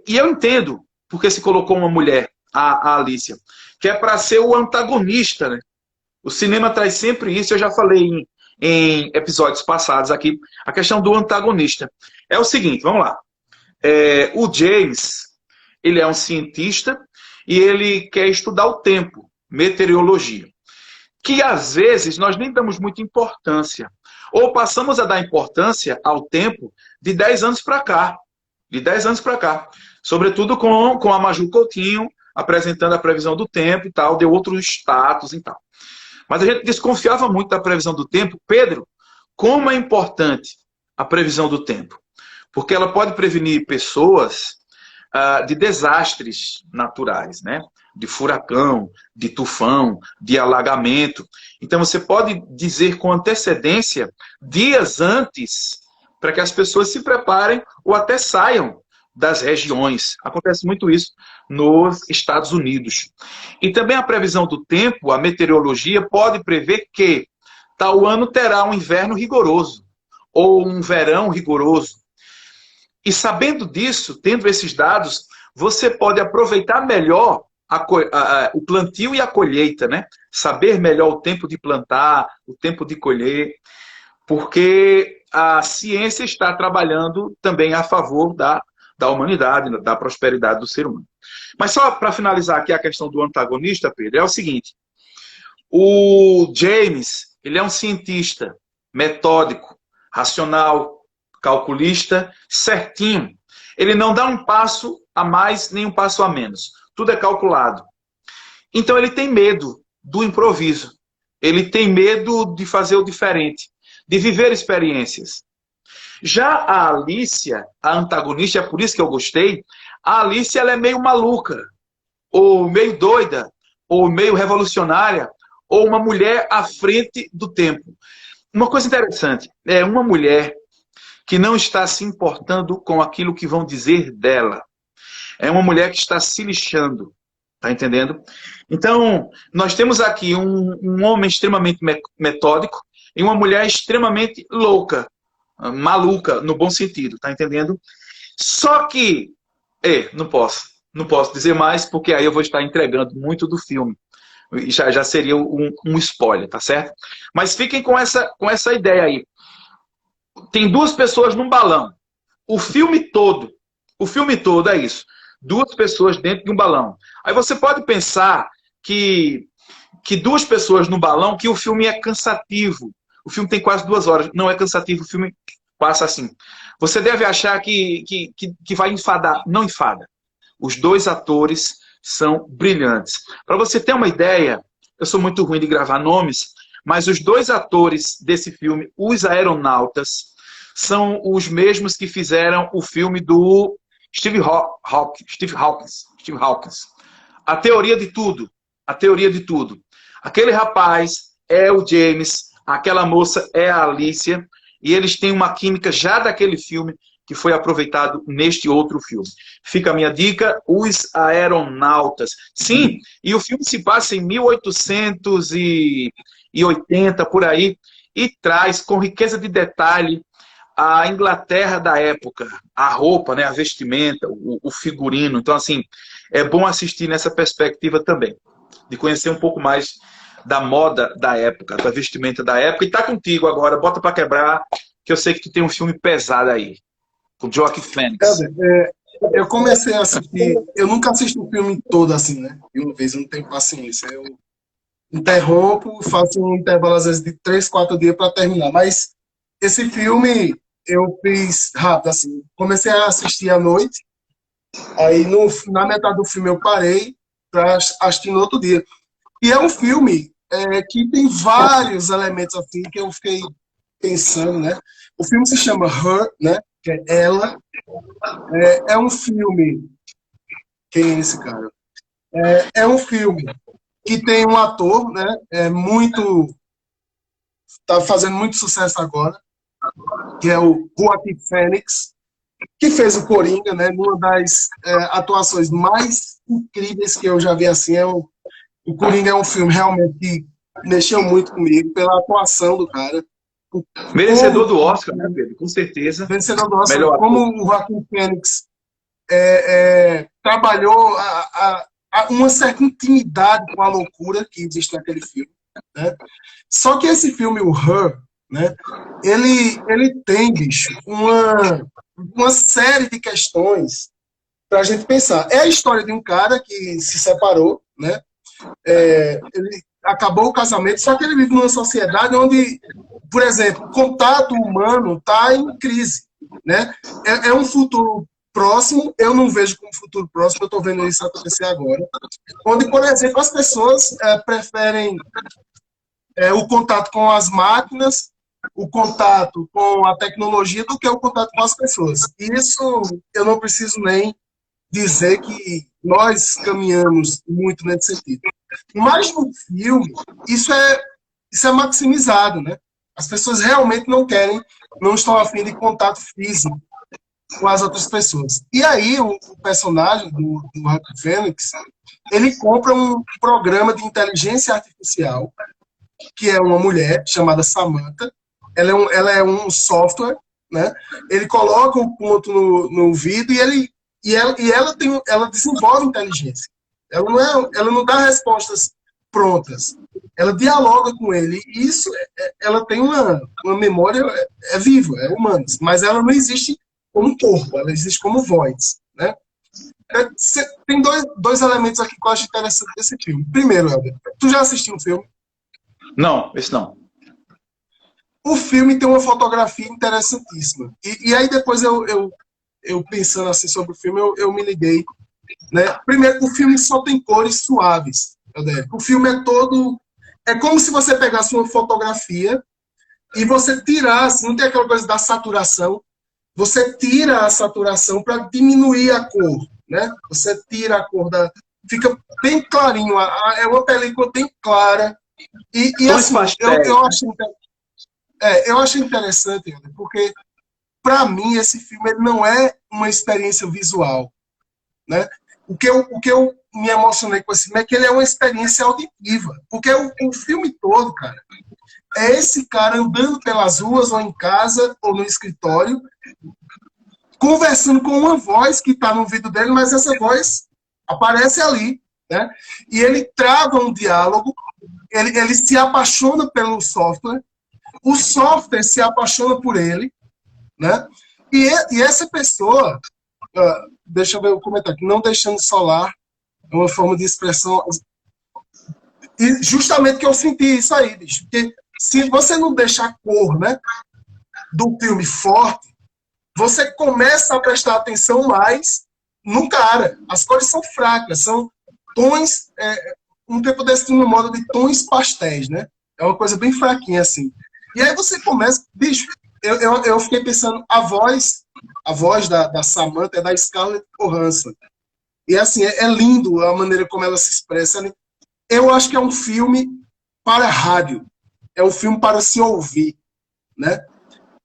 E eu entendo porque se colocou uma mulher, a Alicia, que é para ser o antagonista, né? O cinema traz sempre isso, eu já falei em episódios passados aqui, a questão do antagonista. É o seguinte, vamos lá. O James, ele é um cientista e ele quer estudar o tempo, meteorologia, que às vezes nós nem damos muita importância, ou passamos a dar importância ao tempo de 10 anos para cá, sobretudo com a Maju Coutinho apresentando a previsão do tempo e tal, deu outro status e tal. Mas a gente desconfiava muito da previsão do tempo. Pedro, como é importante a previsão do tempo? Porque ela pode prevenir pessoas de desastres naturais, né? De furacão, de tufão, de alagamento. Então você pode dizer com antecedência, dias antes, para que as pessoas se preparem ou até saiam das regiões. Acontece muito isso nos Estados Unidos. E também a previsão do tempo, a meteorologia pode prever que tal ano terá um inverno rigoroso ou um verão rigoroso. E sabendo disso, tendo esses dados, você pode aproveitar melhor o plantio e a colheita, né? Saber melhor o tempo de plantar, o tempo de colher, porque a ciência está trabalhando também a favor da humanidade, da prosperidade do ser humano. Mas só para finalizar aqui a questão do antagonista, Pedro, é o seguinte. O James, ele é um cientista metódico, racional, calculista, certinho. Ele não dá um passo a mais, nem um passo a menos. Tudo é calculado. Então ele tem medo do improviso. Ele tem medo de fazer o diferente, de viver experiências. Já a Alicia, a antagonista, é por isso que eu gostei, a Alicia ela é meio maluca, ou meio doida, ou meio revolucionária, ou uma mulher à frente do tempo. Uma coisa interessante, é uma mulher que não está se importando com aquilo que vão dizer dela. É uma mulher que está se lixando, tá entendendo? Então, nós temos aqui um homem extremamente metódico e uma mulher extremamente louca, maluca, no bom sentido, tá entendendo? Só que, não posso dizer mais, porque aí eu vou estar entregando muito do filme. Já seria um spoiler, tá certo? Mas fiquem com essa ideia aí. Tem duas pessoas num balão. O filme todo é isso. Duas pessoas dentro de um balão. Aí você pode pensar que duas pessoas no balão, que o filme é cansativo. O filme tem quase 2 horas. Não é cansativo, o filme passa assim. Você deve achar que vai enfadar. Não enfada. Os dois atores são brilhantes. Para você ter uma ideia, eu sou muito ruim de gravar nomes, mas os dois atores desse filme, os aeronautas, são os mesmos que fizeram o filme do Steve Hawkins. A teoria de tudo. A teoria de tudo. Aquele rapaz é o James, aquela moça é a Alicia, e eles têm uma química já daquele filme que foi aproveitado neste outro filme. Fica a minha dica, Os Aeronautas. Sim, e o filme se passa em 1880, por aí, e traz com riqueza de detalhe a Inglaterra da época, a roupa, né, a vestimenta, o figurino. Então, assim, é bom assistir nessa perspectiva também, de conhecer um pouco mais da moda da época, da vestimenta da época. E tá contigo agora, bota para quebrar, que eu sei que tu tem um filme pesado aí, com Joaquin Phoenix. Eu comecei a assistir, eu nunca assisto um filme todo assim, né? De uma vez, eu não tenho paciência. Eu interrompo, faço um intervalo às vezes de 3, 4 dias para terminar. Mas esse filme eu fiz rápido, assim. Comecei a assistir à noite, aí na metade do filme eu parei para assistir no outro dia. E é um filme que tem vários elementos assim que eu fiquei pensando, né? O filme se chama Her, né? Que é Ela. É um filme... Quem é esse cara? É um filme que tem um ator, né? Tá fazendo muito sucesso agora, que é o Joaquin Phoenix, que fez o Coringa, né? Uma das atuações mais incríveis que eu já vi assim. O Coringa é um filme realmente que mexeu muito comigo pela atuação do cara. Merecedor do Oscar, né, Pedro? Com certeza. Vencedor do Oscar. Melhor como o Joaquin Phoenix trabalhou uma certa intimidade com a loucura que existe naquele filme, né? Só que esse filme, o Her, né? Ele tem, bicho, uma série de questões para a gente pensar. É a história de um cara que se separou, né? Ele acabou o casamento, só que ele vive numa sociedade onde, por exemplo, o contato humano está em crise, né? É um futuro próximo, eu não vejo como futuro próximo, eu estou vendo isso acontecer agora, onde, por exemplo, as pessoas preferem o contato com as máquinas, o contato com a tecnologia, do que o contato com as pessoas. Isso eu não preciso nem dizer que nós caminhamos muito nesse sentido. Mas no filme, isso é maximizado, né? As pessoas realmente não estão a fim de contato físico com as outras pessoas. E aí o personagem do Joaquin Phoenix, ele compra um programa de inteligência artificial, que é uma mulher chamada Samantha. Ela é um software, né? Ele coloca o ponto no ouvido e ela desenvolve inteligência. Ela não dá respostas prontas. Ela dialoga com ele. E isso, ela tem uma memória viva, é humana, mas ela não existe como corpo, ela existe como voz, né? Tem dois elementos aqui que eu acho interessante desse filme. Primeiro, Helder, tu já assistiu o filme? Não, esse não. O filme tem uma fotografia interessantíssima. E aí depois eu pensando assim sobre o filme, eu me liguei, né? Primeiro, o filme só tem cores suaves. O filme é todo... É como se você pegasse uma fotografia e você tirasse... Não tem aquela coisa da saturação. Você tira a saturação para diminuir a cor, né? Você tira a cor fica bem clarinho. É uma película bem clara. E assim, eu achei interessante, porque para mim esse filme ele não é uma experiência visual, né? O que eu me emocionei com esse filme é que ele é uma experiência auditiva, porque o filme todo, cara, é esse cara andando pelas ruas ou em casa ou no escritório, conversando com uma voz que está no ouvido dele, mas essa voz aparece ali, né? E ele trava um diálogo, ele se apaixona pelo software, o software se apaixona por ele, né? E essa pessoa, deixa eu ver o comentário aqui, não deixando solar é uma forma de expressão. E justamente que eu senti isso aí, bicho. Porque se você não deixar cor, né? do filme forte, você começa a prestar atenção mais no cara. As cores são fracas, são tons, um tempo desse tinha uma moda de tons pastéis, né? É uma coisa bem fraquinha, assim. E aí você começa, bicho, eu fiquei pensando, a voz da Samantha é da Scarlett Johansson. E assim, é lindo a maneira como ela se expressa, né? Eu acho que é um filme para rádio, é um filme para se ouvir, né?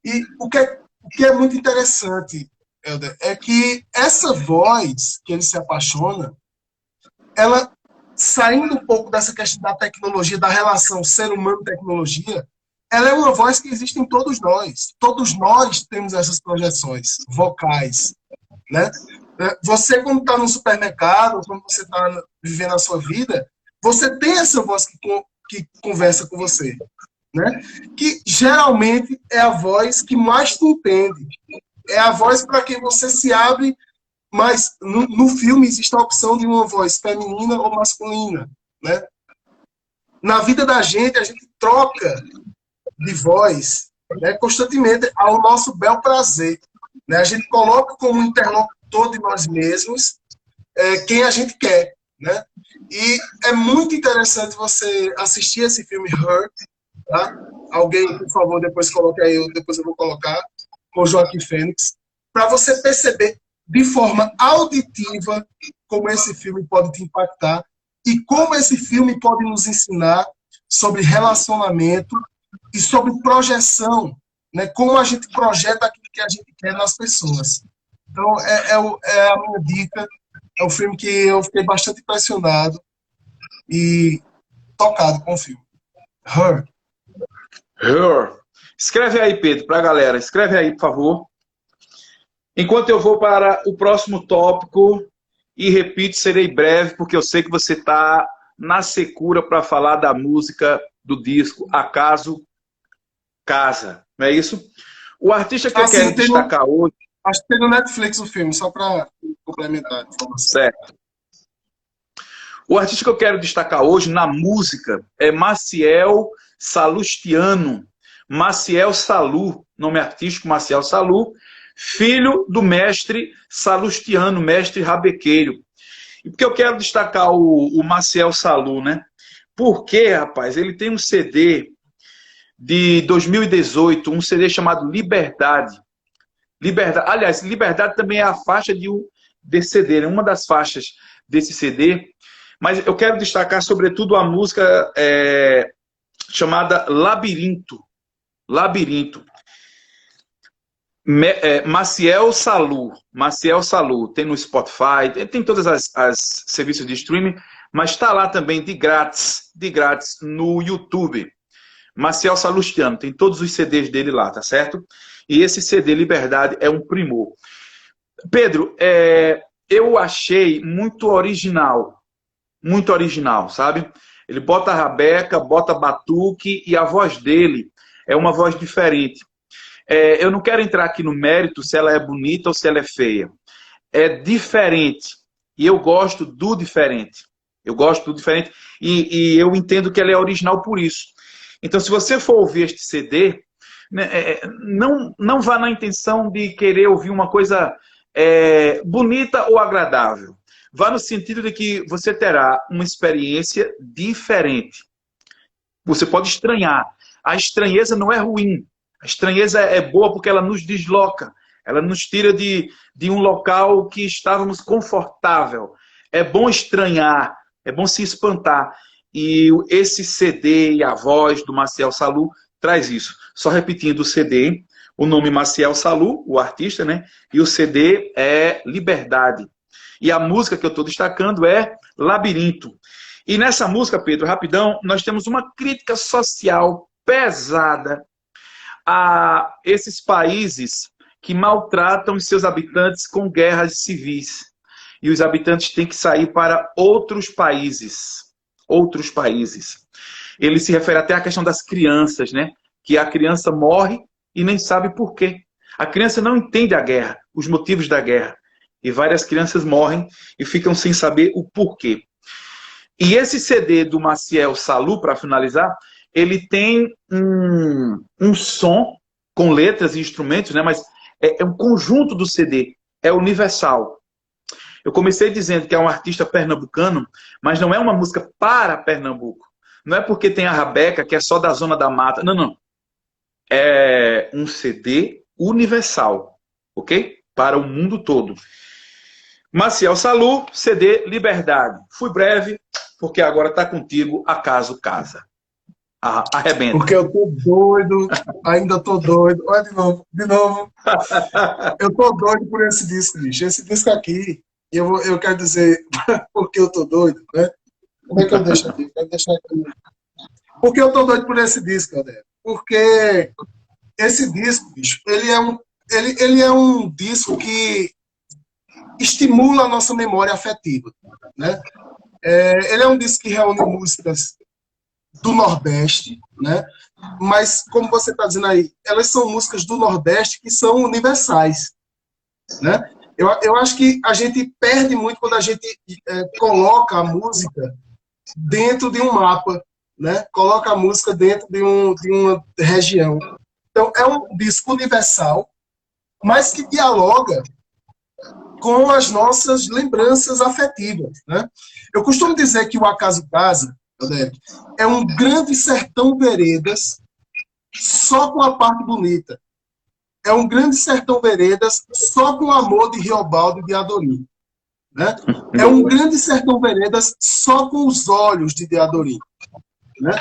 E o que é muito interessante, Helder, é que essa voz que ele se apaixona, ela, saindo um pouco dessa questão da tecnologia, da relação ser humano-tecnologia, ela é uma voz que existe em todos nós. Todos nós temos essas projeções vocais, né? Você, quando está no supermercado, quando você está vivendo a sua vida, você tem essa voz que conversa com você, né? Que geralmente é a voz que mais te entende. É a voz para quem você se abre, mas no filme existe a opção de uma voz feminina ou masculina, né? Na vida da gente, a gente troca de voz, né, constantemente ao nosso bel prazer, né? A gente coloca como interlocutor de nós mesmos quem a gente quer, né? E é muito interessante você assistir esse filme Her, tá? Alguém, por favor, depois coloque aí, depois eu vou colocar, com o Joaquim Fênix, para você perceber de forma auditiva como esse filme pode te impactar e como esse filme pode nos ensinar sobre relacionamento e sobre projeção, né? Como a gente projeta aquilo que a gente quer nas pessoas. Então, é a minha dica. É um filme que eu fiquei bastante impressionado e tocado com o filme. Her. Her. Escreve aí, Pedro, para a galera. Escreve aí, por favor. Enquanto eu vou para o próximo tópico, e repito, serei breve, porque eu sei que você está na secura para falar da música do disco Acaso Casa, não é isso? O artista que eu quero destacar hoje... Acho que tem no Netflix o filme, só para complementar a informação. Certo. O artista que eu quero destacar hoje na música é Maciel Salustiano. Maciel Salu, nome artístico Maciel Salu, filho do mestre Salustiano, mestre rabequeiro. E por que eu quero destacar o Maciel Salu, né? Porque, rapaz, ele tem um CD de 2018, um CD chamado Liberdade. Aliás, Liberdade também é a faixa desse CD, né? Uma das faixas desse CD. Mas eu quero destacar, sobretudo, a música chamada Labirinto. Labirinto. Maciel Salu. Maciel Salu. Tem no Spotify, tem todas as serviços de streaming, mas está lá também de grátis no YouTube. Maciel Salustiano, tem todos os CDs dele lá, tá certo? E esse CD Liberdade é um primor. Pedro, eu achei muito original, sabe? Ele bota rabeca, bota batuque e a voz dele é uma voz diferente. Eu não quero entrar aqui no mérito se ela é bonita ou se ela é feia. É diferente. E eu gosto do diferente. E eu entendo que ela é original por isso. Então, se você for ouvir este CD, né, não vá na intenção de querer ouvir uma coisa bonita ou agradável. Vá no sentido de que você terá uma experiência diferente. Você pode estranhar. A estranheza não é ruim. A estranheza é boa porque ela nos desloca. Ela nos tira de um local que estávamos confortável. É bom estranhar, é bom se espantar. E esse CD e a voz do Maciel Salu traz isso. Só repetindo o CD, o nome Maciel Salu, o artista, né? E o CD é Liberdade. E a música que eu estou destacando é Labirinto. E nessa música, Pedro, rapidão, nós temos uma crítica social pesada a esses países que maltratam os seus habitantes com guerras civis. E os habitantes têm que sair para outros países. Outros países. Ele se refere até à questão das crianças, né? Que a criança morre e nem sabe por quê. A criança não entende a guerra, os motivos da guerra. E várias crianças morrem e ficam sem saber o porquê. E esse CD do Maciel Salu, para finalizar, ele tem um som com letras e instrumentos, né? Mas é um conjunto do CD, é universal. Eu comecei dizendo que é um artista pernambucano, mas não é uma música para Pernambuco. Não é porque tem a Rabeca, que é só da Zona da Mata. Não, não. É um CD universal, ok? Para o mundo todo. Maciel Salu, CD Liberdade. Fui breve, porque agora está contigo, acaso casa. Arrebenta. Porque eu tô doido, ainda tô doido. Olha de novo, de novo. Eu tô doido por esse disco, bicho. Esse disco aqui, eu quero dizer porque eu tô doido, né? Como é que eu deixo aqui? Eu quero deixar aqui. Porque eu tô doido por esse disco, André. Porque esse disco, bicho, ele é um disco que estimula a nossa memória afetiva, né? Ele é um disco que reúne músicas do Nordeste, né? Mas, como você está dizendo aí, elas são músicas do Nordeste que são universais, né? Eu acho que a gente perde muito quando a gente coloca a música dentro de um mapa, né? Coloca a música dentro de uma região. Então, é um disco universal, mas que dialoga com as nossas lembranças afetivas, né? Eu costumo dizer que o Acaso Casa, é um grande sertão veredas só com a parte bonita. É um grande sertão veredas só com o amor de Riobaldo e de Adorim, né? É um grande sertão veredas só com os olhos de Adorim, né?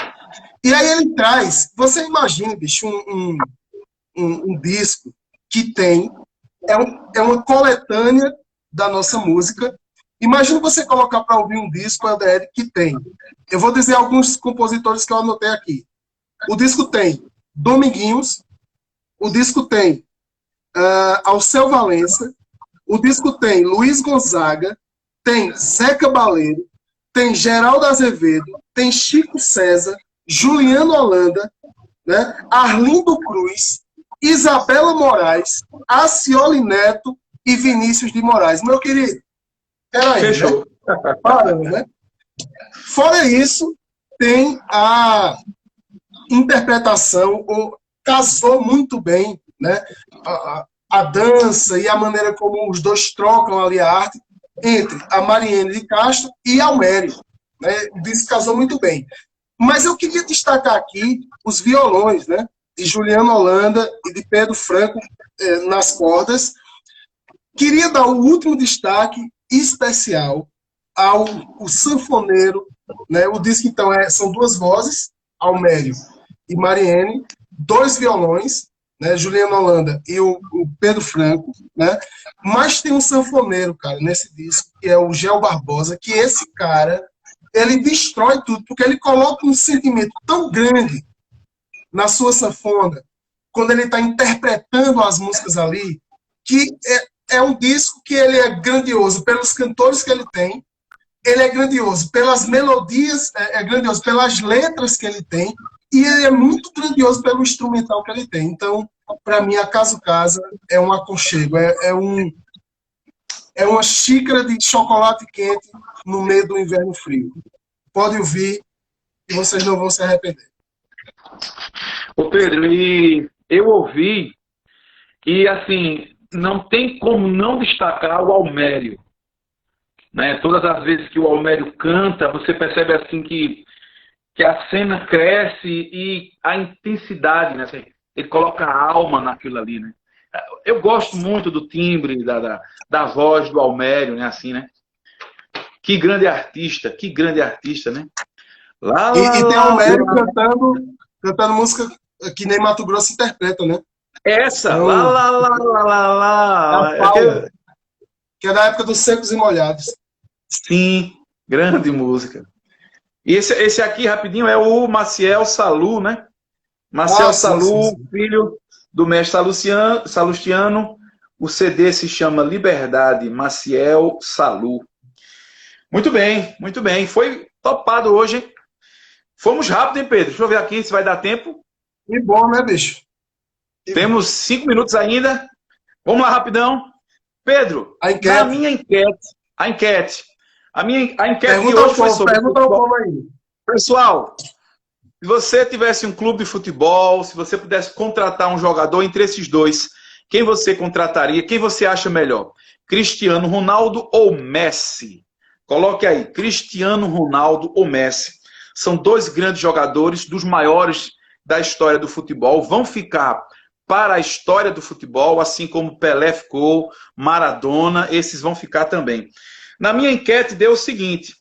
E aí ele traz, você imagina, bicho, um disco que tem, é uma coletânea da nossa música. Imagina você colocar para ouvir um disco, LDR, que tem. Eu vou dizer alguns compositores que eu anotei aqui. O disco tem Dominguinhos, o disco tem Alceu Valença, o disco tem Luiz Gonzaga, tem Zeca Baleiro, tem Geraldo Azevedo, tem Chico César, Juliano Holanda, né, Arlindo Cruz, Isabela Moraes, Acioli Neto e Vinícius de Moraes. Meu querido, peraí. Fechou. Né? Parando, né? Fora isso, tem a interpretação, casou muito bem, né? A dança e a maneira como os dois trocam ali a arte entre a Mariene de Castro e Almério. Né? Isso casou muito bem. Mas eu queria destacar aqui os violões, né? De Juliano Holanda e de Pedro Franco nas cordas. Queria dar o último destaque especial ao sanfoneiro, né? O disco, então, são duas vozes, Almério e Mariene, dois violões, né? Juliano Holanda e o Pedro Franco, né? Mas tem um sanfoneiro, cara, nesse disco, que é o Gel Barbosa, que esse cara, ele destrói tudo, porque ele coloca um sentimento tão grande na sua sanfona, quando ele está interpretando as músicas ali, que é um disco que ele é grandioso pelos cantores que ele tem, ele é grandioso pelas melodias, é grandioso pelas letras que ele tem, e ele é muito grandioso pelo instrumental que ele tem. Então, para mim, Acaso Casa é um aconchego, é uma xícara de chocolate quente no meio do inverno frio. Pode ouvir e vocês não vão se arrepender. Ô Pedro, e eu ouvi e, assim, não tem como não destacar o Almério. Né? Todas as vezes que o Almério canta, você percebe assim que a cena cresce e a intensidade, né? Ele coloca a alma naquilo ali, né? Eu gosto muito do timbre, da voz do Almério, né? Assim, né? Que grande artista, né? Lá, E tem o Almério cantando música que nem Mato Grosso interpreta, né? Essa, então, lá. Que é da época dos Secos e Molhados. Sim, grande música. E esse aqui, rapidinho, é o Maciel Salu, né? Maciel Salu, sim. Filho do mestre Salustiano. O CD se chama Liberdade, Maciel Salu. Muito bem, muito bem. Foi topado hoje, hein? Fomos rápido, hein, Pedro? Deixa eu ver aqui se vai dar tempo. Que bom, né, bicho? Temos 5 minutos ainda. Vamos lá, rapidão. Pedro, na minha enquete. A enquete de hoje foi sobre... Pergunta ao povo aí. Pessoal, Se você tivesse um clube de futebol, se você pudesse contratar um jogador entre esses dois, quem você contrataria? Quem você acha melhor? Cristiano Ronaldo ou Messi? Coloque aí, Cristiano Ronaldo ou Messi. São dois grandes jogadores, dos maiores da história do futebol. Vão ficar para a história do futebol, assim como Pelé ficou, Maradona, esses vão ficar também. Na minha enquete deu o seguinte,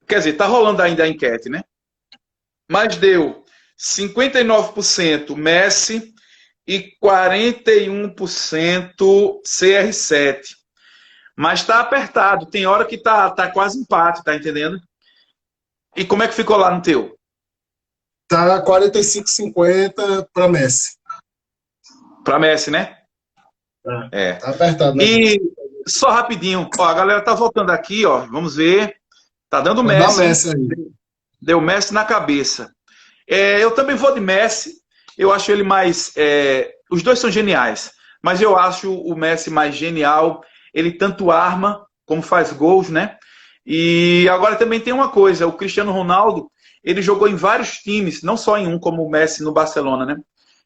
quer dizer, está rolando ainda a enquete, né? Mas deu 59% Messi e 41% CR7. Mas está apertado, tem hora que tá quase empate, tá entendendo? E como é que ficou lá no teu? Tá 45-50 para Messi. Para Messi, né? É. Tá apertado, né? E só rapidinho, ó, a galera tá voltando aqui, ó, vamos ver. Tá dando Dá Messi. Messi aí. Deu Messi na cabeça. Eu também vou de Messi. Eu acho ele mais... os dois são geniais, mas eu acho o Messi mais genial. Ele tanto arma como faz gols, né? E agora também tem uma coisa, o Cristiano Ronaldo, ele jogou em vários times, não só em um, como o Messi no Barcelona, né?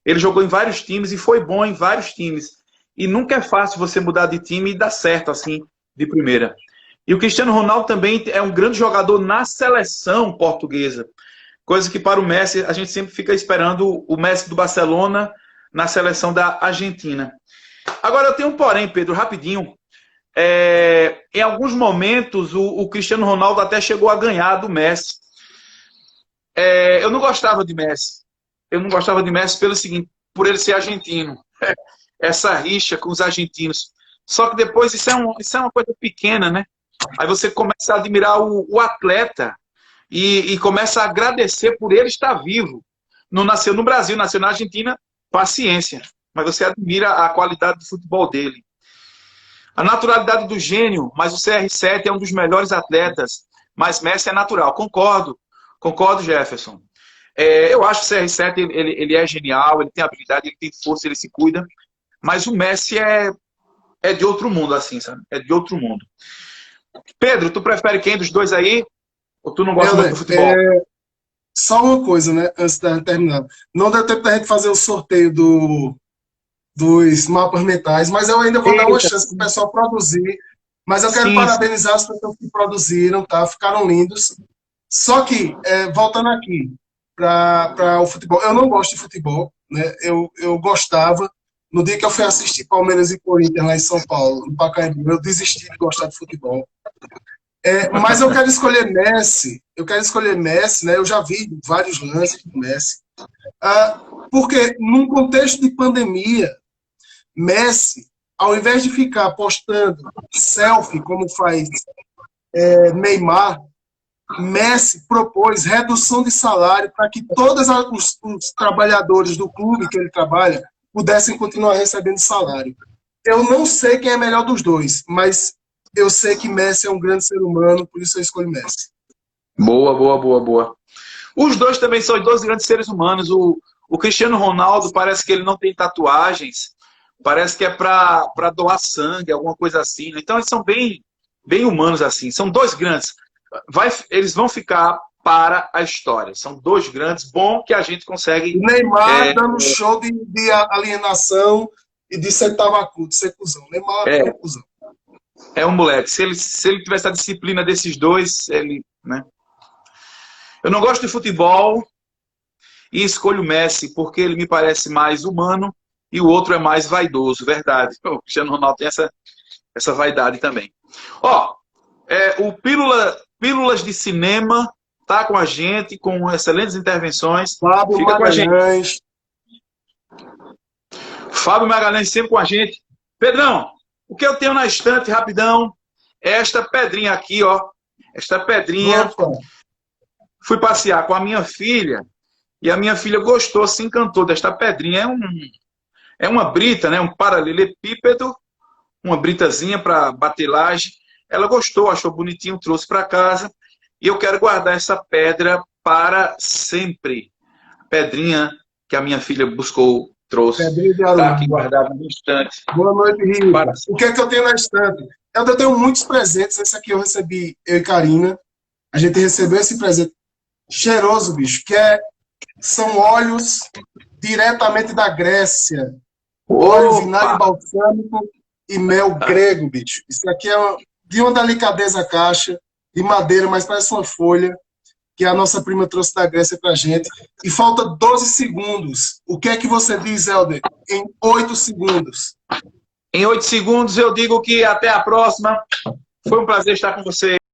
Ele jogou em vários times e foi bom em vários times. E nunca é fácil você mudar de time e dar certo assim, de primeira. E o Cristiano Ronaldo também é um grande jogador na seleção portuguesa. Coisa que para o Messi, a gente sempre fica esperando o Messi do Barcelona na seleção da Argentina. Agora eu tenho um porém, Pedro, rapidinho. Em alguns momentos o Cristiano Ronaldo até chegou a ganhar do Messi. Eu não gostava de Messi. Eu não gostava de Messi pelo seguinte, por ele ser argentino. Essa rixa com os argentinos. Só que depois isso é uma coisa pequena, né? Aí você começa a admirar o atleta e começa a agradecer por ele estar vivo. Não nasceu no Brasil, nasceu na Argentina, paciência. Mas você admira a qualidade do futebol dele. A naturalidade do gênio, mas o CR7 é um dos melhores atletas, mas Messi é natural. Concordo, Jefferson. Eu acho que o CR7 ele é genial, ele tem habilidade, ele tem força, ele se cuida, mas o Messi é de outro mundo, assim, sabe? É de outro mundo. Pedro, tu prefere quem dos dois aí? Ou tu não gosta muito do futebol? Só uma coisa, né? Antes de terminar. Não deu tempo da gente fazer o sorteio dos mapas mentais, mas eu ainda vou dar uma chance para o pessoal produzir. Mas eu quero parabenizar as pessoas que produziram, tá? Ficaram lindos. Só que, voltando aqui para o futebol, eu não gosto de futebol, né? Eu gostava. No dia que eu fui assistir Palmeiras e Corinthians lá em São Paulo, no Pacaembu, eu desisti de gostar de futebol. Mas eu quero escolher Messi, né? Eu já vi vários lances do Messi. Porque num contexto de pandemia, Messi, ao invés de ficar postando selfie, como faz Neymar, Messi propôs redução de salário para que todos os trabalhadores do clube que ele trabalha pudessem continuar recebendo salário. Eu não sei quem é melhor dos dois, mas eu sei que Messi é um grande ser humano, por isso eu escolho Messi. Boa. Os dois também são dois grandes seres humanos. O Cristiano Ronaldo parece que ele não tem tatuagens, parece que é para doar sangue, alguma coisa assim. Então eles são bem humanos assim. São dois grandes. Eles vão ficar para a história. São dois grandes, bom que a gente consegue... Neymar dando show de alienação e de ser tabacu, de ser cuzão. Neymar é cuzão. É um moleque. Se ele tivesse a disciplina desses dois, né? Eu não gosto de futebol e escolho o Messi porque ele me parece mais humano e o outro é mais vaidoso, verdade. O Cristiano Ronaldo tem essa vaidade também. O Pílulas de Cinema tá com a gente, com excelentes intervenções. Fábio Magalhães. Fábio Magalhães sempre com a gente. Pedrão, o que eu tenho na estante, rapidão, é esta pedrinha aqui, ó. Esta pedrinha. Opa. Fui passear com a minha filha e a minha filha gostou, se encantou desta pedrinha. É uma brita, né? Um paralelepípedo, uma britazinha para bater laje. Ela gostou, achou bonitinho, trouxe para casa. E eu quero guardar essa pedra para sempre. Pedrinha que a minha filha buscou, trouxe. Está aqui guardada no estante. Boa noite, Rio. O que é que eu tenho na estante? Eu tenho muitos presentes. Esse aqui eu recebi, eu e Karina. A gente recebeu esse presente cheiroso, bicho, são óleos diretamente da Grécia. Óleo, vinagre balsâmico e mel grego, bicho. Isso aqui é de uma delicadeza a caixa, de madeira, mas parece uma folha, que a nossa prima trouxe da Grécia pra gente. E falta 12 segundos. O que é que você diz, Helder? Em 8 segundos. Em 8 segundos eu digo que até a próxima. Foi um prazer estar com você.